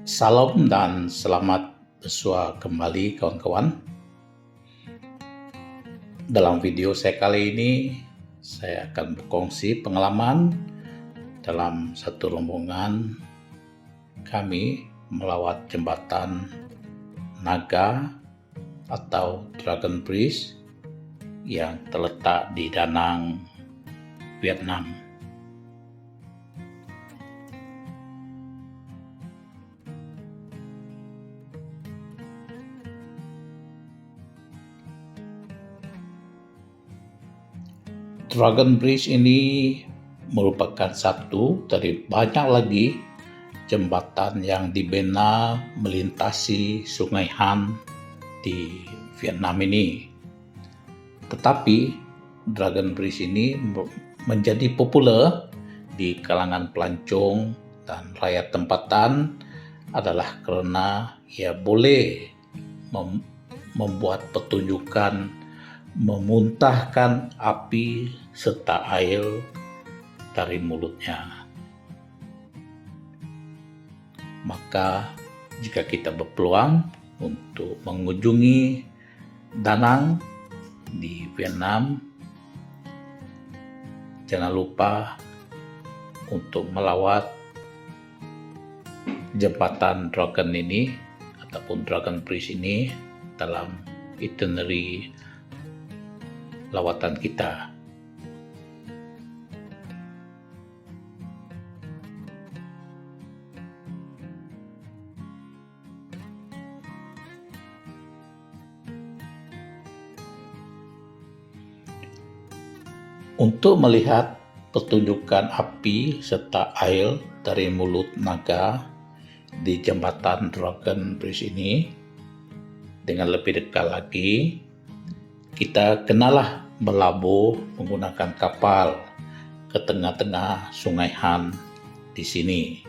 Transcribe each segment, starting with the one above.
Salam dan selamat bersua kembali kawan-kawan. Dalam video saya kali ini, saya akan berkongsi pengalaman dalam satu rombongan kami melawat jembatan Naga atau Dragon Bridge yang terletak di Da Nang, Vietnam. Dragon Bridge ini merupakan satu dari banyak lagi jembatan yang dibina melintasi Sungai Han di Vietnam ini. Tetapi Dragon Bridge ini menjadi populer di kalangan pelancong dan rakyat tempatan adalah karena ia boleh membuat pertunjukan memuntahkan api serta air dari mulutnya. Maka jika kita berpeluang untuk mengunjungi Da Nang di Vietnam, jangan lupa untuk melawat jembatan Dragon ini ataupun Dragon Bridge ini dalam itinerary lawatan kita. Untuk melihat pertunjukan api serta air dari mulut naga di jembatan Dragon Bridge ini dengan lebih dekat lagi, kita kenalah berlabuh menggunakan kapal ke tengah-tengah Sungai Han di sini.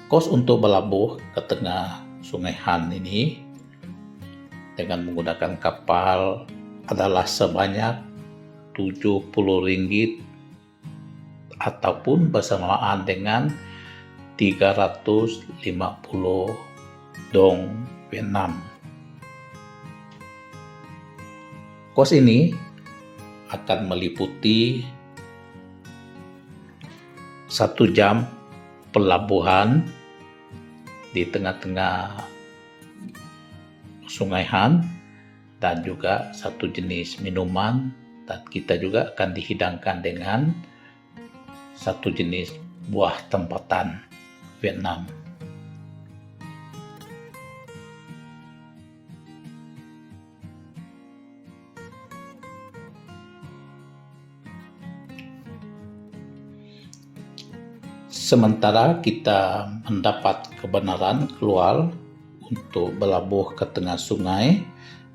Kos untuk berlabuh ke tengah Sungai Han ini dengan menggunakan kapal adalah sebanyak 70 ringgit ataupun bersamaan dengan 350 dong Vietnam. Kos ini akan meliputi 1 jam pelabuhan di tengah-tengah Sungai Han dan juga 1 jenis minuman, dan kita juga akan dihidangkan dengan 1 jenis buah tempatan Vietnam. Sementara kita mendapat kebenaran keluar untuk berlabuh ke tengah sungai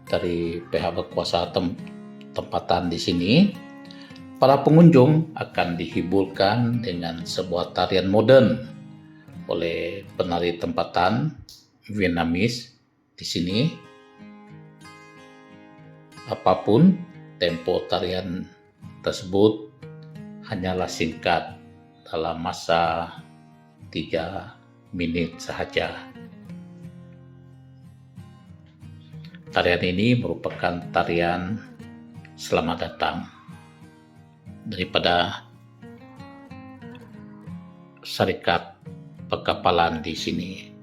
dari pihak berkuasa tempatan di sini, para pengunjung akan dihiburkan dengan sebuah tarian modern oleh penari tempatan Vietnamese di sini. Apapun tempo tarian tersebut hanyalah singkat, dalam masa 3 menit sahaja. Tarian ini merupakan tarian selamat datang daripada Syarikat Perkapalan di sini.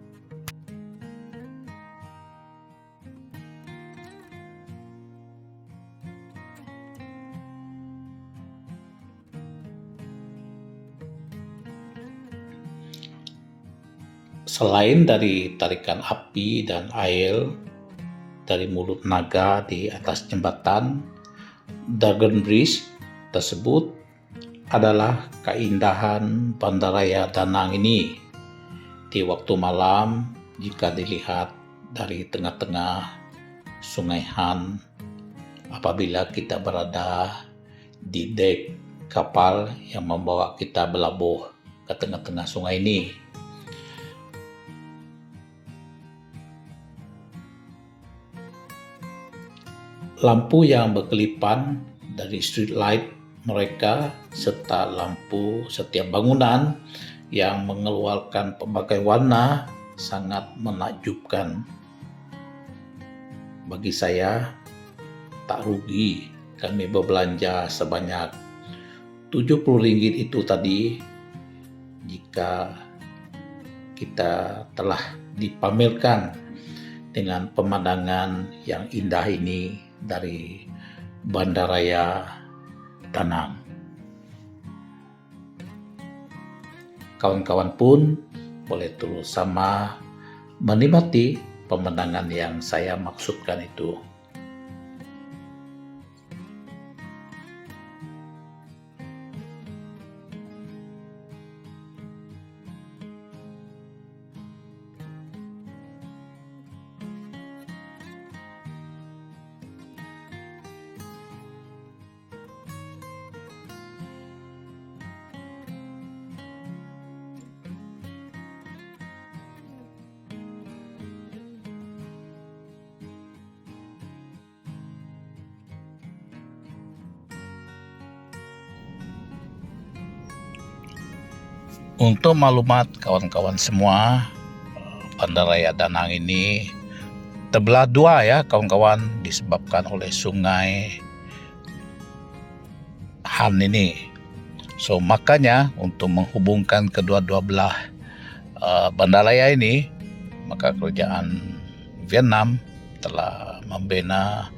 Selain dari tarikan api dan air dari mulut naga di atas jembatan Dragon Bridge tersebut adalah keindahan bandaraya Da Nang ini di waktu malam jika dilihat dari tengah-tengah Sungai Han apabila kita berada di dek kapal yang membawa kita berlabuh ke tengah-tengah sungai ini. Lampu yang berkelipan dari street light mereka serta lampu setiap bangunan yang mengeluarkan pelbagai warna sangat menakjubkan. Bagi saya, tak rugi kami berbelanja sebanyak Rp70 itu tadi jika kita telah dipamerkan dengan pemandangan yang indah ini dari Bandaraya Danang. Kawan-kawan pun boleh terus sama menikmati pemandangan yang saya maksudkan itu. Untuk maklumat kawan-kawan semua, Bandaraya Danang ini terbelah dua ya kawan-kawan, disebabkan oleh sungai Han ini. So makanya untuk menghubungkan kedua-dua belah bandaraya ini, maka kerajaan Vietnam telah membina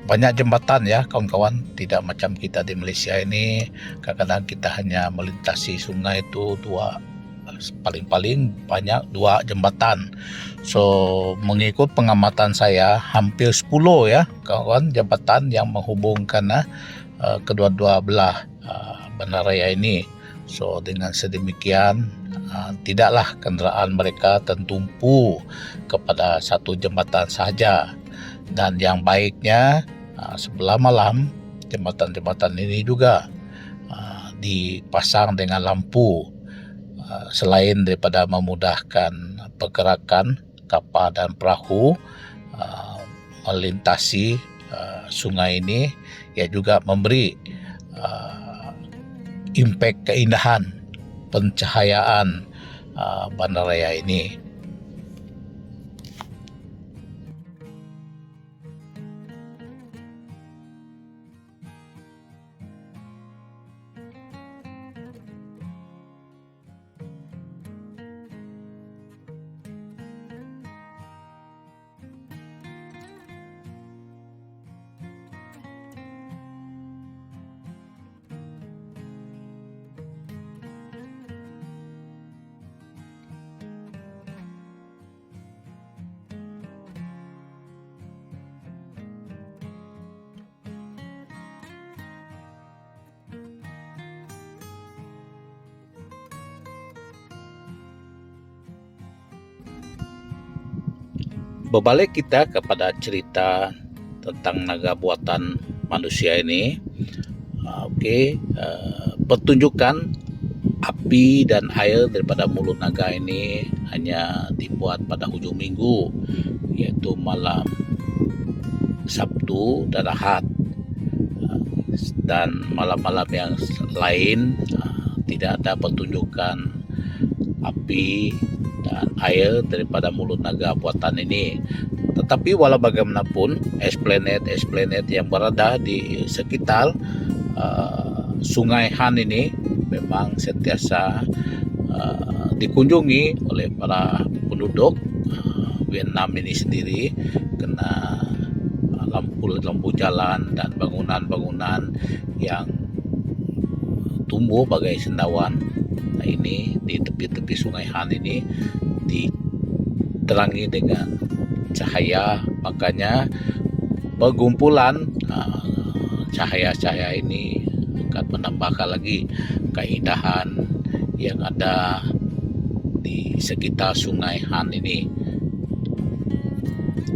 banyak jembatan ya kawan-kawan. Tidak macam kita di Malaysia ini, kadang-kadang kita hanya melintasi sungai itu paling banyak 2 jembatan. So mengikut pengamatan saya hampir 10 ya kawan jembatan yang menghubungkan kedua-dua belah bandaraya ini. So dengan sedemikian tidaklah kenderaan mereka tertumpu kepada satu jembatan sahaja. Dan yang baiknya sebelah malam jembatan-jembatan ini juga dipasang dengan lampu, selain daripada memudahkan pergerakan kapal dan perahu melintasi sungai ini, ia juga memberi impak keindahan pencahayaan bandaraya ini. Berbalik kita kepada cerita tentang naga buatan manusia ini. Pertunjukan api dan air daripada mulut naga ini hanya dibuat pada hujung minggu, yaitu malam Sabtu dan Ahad, dan malam-malam yang lain tidak ada pertunjukan api dan air daripada mulut naga buatan ini. Tetapi walau bagaimanapun, Esplanade yang berada di sekitar Sungai Han ini memang sentiasa dikunjungi oleh para penduduk Vietnam ini sendiri, karena lampu jalan dan bangunan-bangunan yang tumbuh bagai cendawan. Nah, ini di tepi-tepi Sungai Han ini diterangi dengan cahaya, makanya pergumpulan cahaya-cahaya ini akan menambahkan lagi keindahan yang ada di sekitar Sungai Han ini.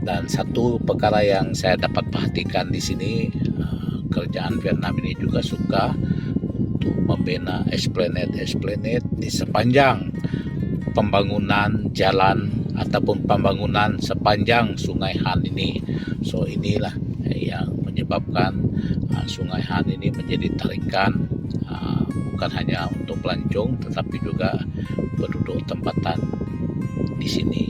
Dan satu perkara yang saya dapat perhatikan di sini, kerajaan Vietnam ini juga suka untuk membina esplanade di sepanjang pembangunan jalan ataupun pembangunan sepanjang Sungai Han ini. So inilah yang menyebabkan Sungai Han ini menjadi tarikan bukan hanya untuk pelancong tetapi juga penduduk tempatan di sini.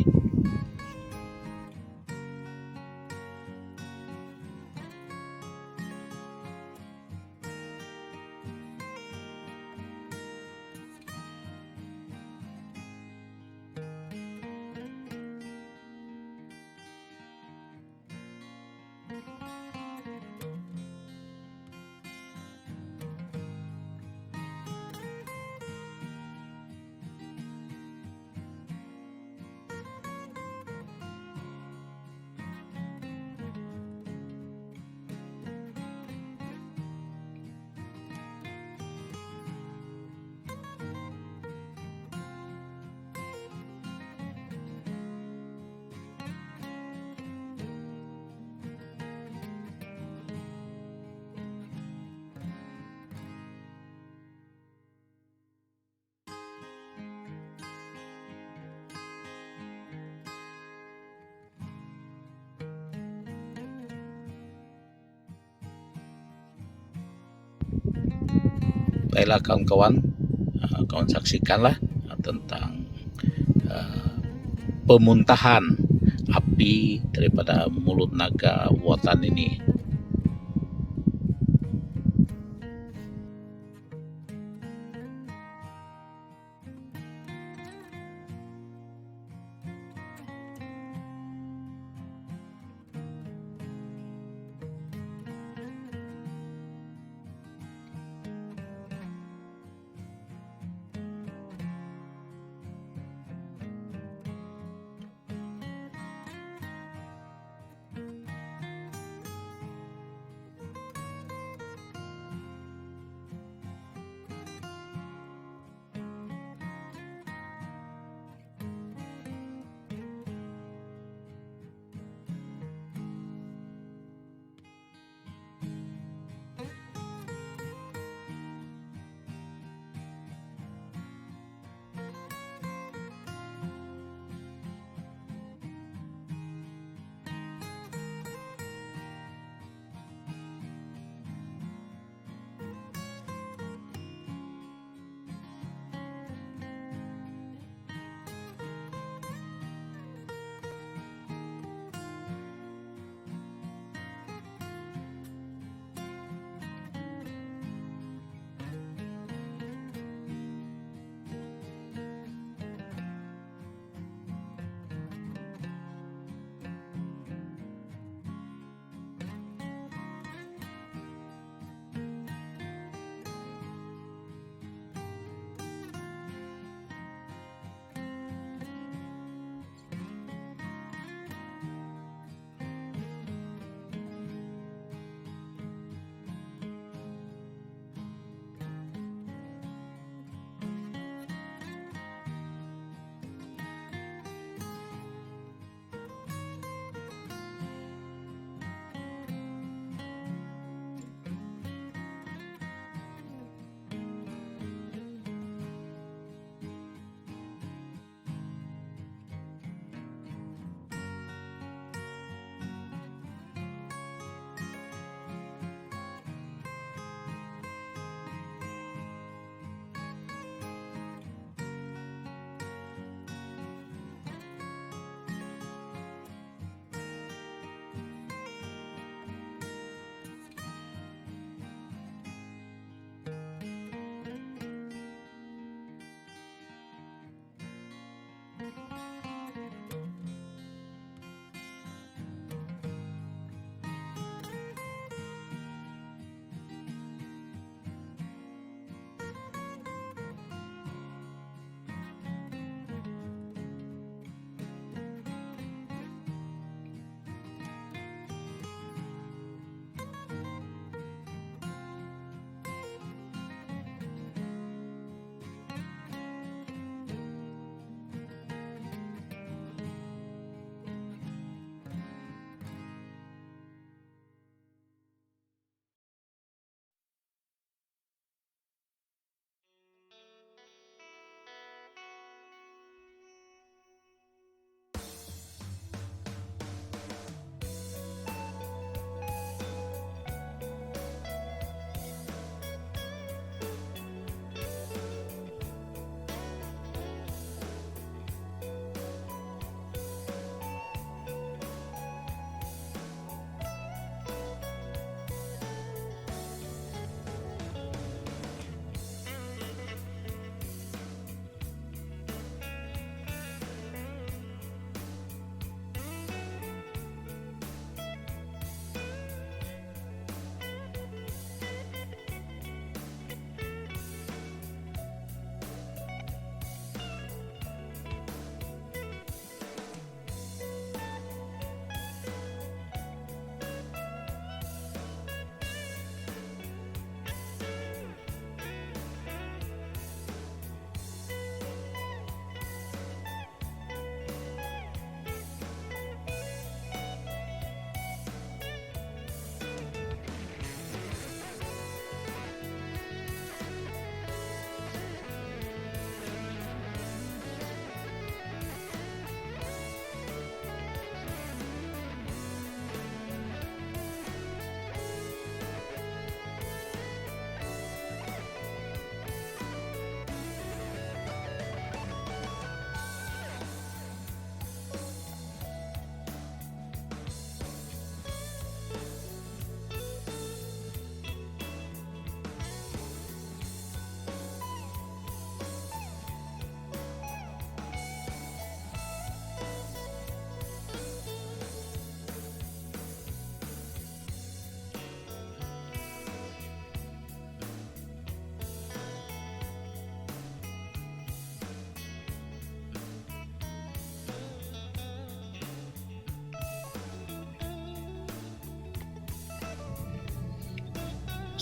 Baiklah kawan-kawan, kawan saksikanlah tentang pemuntahan api daripada mulut naga Wotan ini.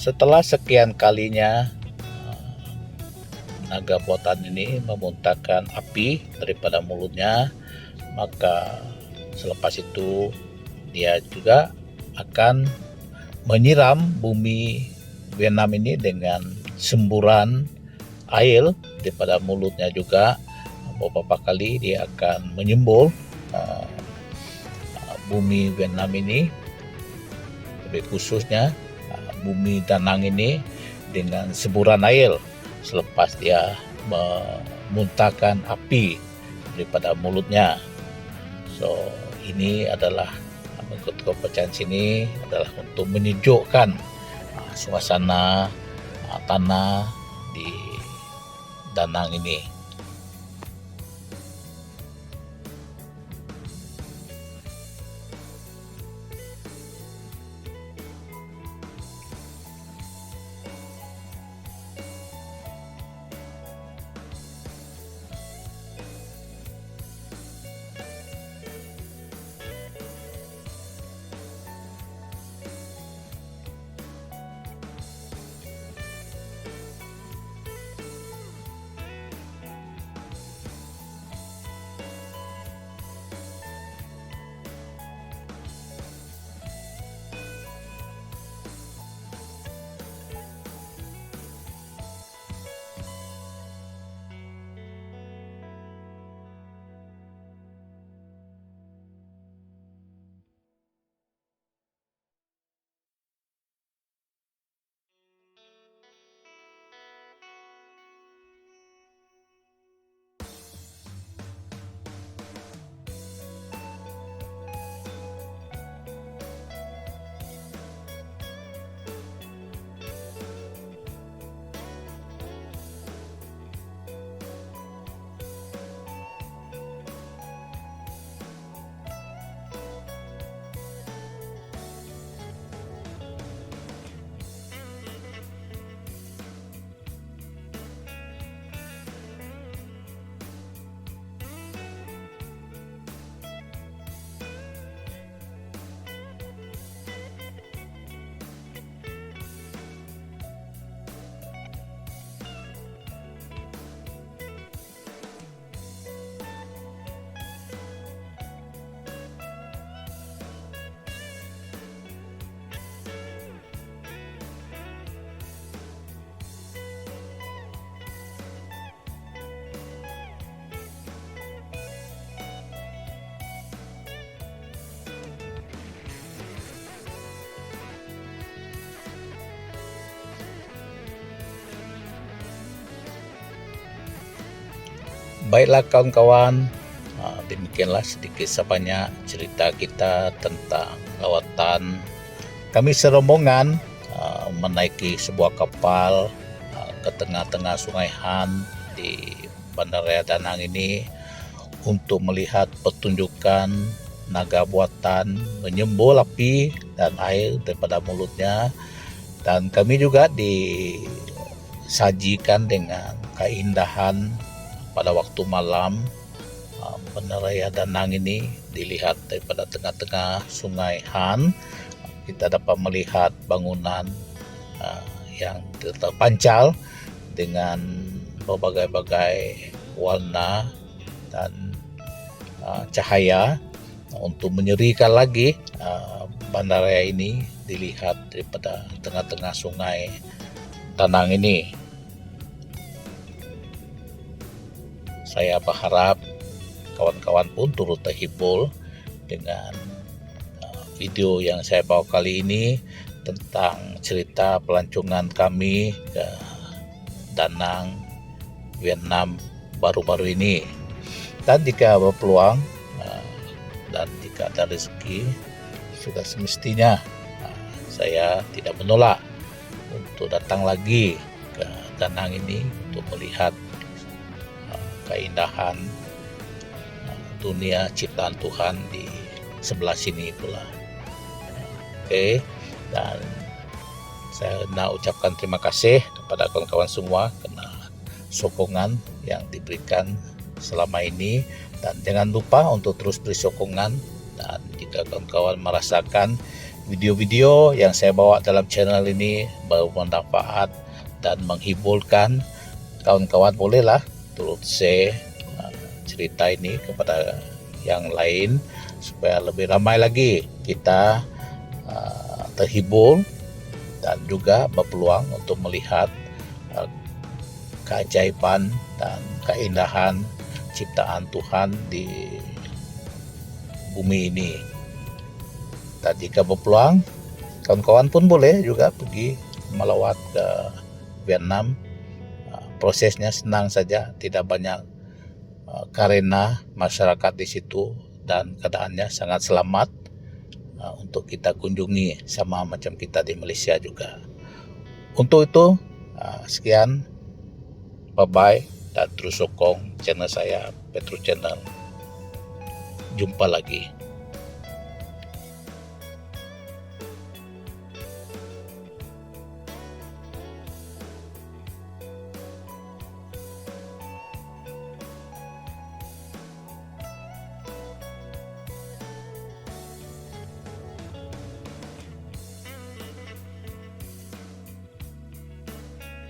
Setelah sekian kalinya naga buatan ini memuntahkan api daripada mulutnya, maka selepas itu dia juga akan menyiram bumi Vietnam ini dengan semburan air daripada mulutnya juga. Beberapa kali dia akan menyembur bumi Vietnam ini, lebih khususnya bumi Danang ini, dengan semburan air selepas dia memuntahkan api daripada mulutnya. So ini adalah kepercayaan sini adalah untuk menyejukkan suasana tanah di Danang ini. Baiklah kawan-kawan, demikianlah sedikit sebanyak cerita kita tentang lawatan kami serombongan menaiki sebuah kapal ke tengah-tengah Sungai Han di Bandaraya Danang ini untuk melihat pertunjukan naga buatan menyembur api dan air daripada mulutnya, dan kami juga disajikan dengan keindahan pada waktu malam. Bandaraya Danang ini dilihat daripada tengah-tengah Sungai Han. Kita dapat melihat bangunan yang terpancal dengan berbagai-bagai warna dan cahaya untuk menyerikan lagi bandaraya ini dilihat daripada tengah-tengah Sungai Danang ini. Saya berharap kawan-kawan pun turut terhibur dengan video yang saya bawa kali ini tentang cerita pelancongan kami ke Danang, Vietnam baru-baru ini. Dan jika berpeluang dan jika ada rezeki, sudah semestinya saya tidak menolak untuk datang lagi ke Danang ini untuk melihat keindahan dunia ciptaan Tuhan di sebelah sini pula. Oke, dan saya nak ucapkan terima kasih kepada kawan-kawan semua karena sokongan yang diberikan selama ini, dan jangan lupa untuk terus beri sokongan. Dan jika kawan-kawan merasakan video-video yang saya bawa dalam channel ini bermanfaat dan menghiburkan kawan-kawan, bolehlah turut share cerita ini kepada yang lain supaya lebih ramai lagi kita terhibur dan juga berpeluang untuk melihat keajaiban dan keindahan ciptaan Tuhan di bumi ini. Dan jika berpeluang, kawan-kawan pun boleh juga pergi melawat ke Vietnam. Prosesnya senang saja, tidak banyak karena masyarakat di situ dan keadaannya sangat selamat untuk kita kunjungi, sama macam kita di Malaysia juga. Untuk itu, sekian, bye-bye, dan terus sokong channel saya, Petro Channel. Jumpa lagi.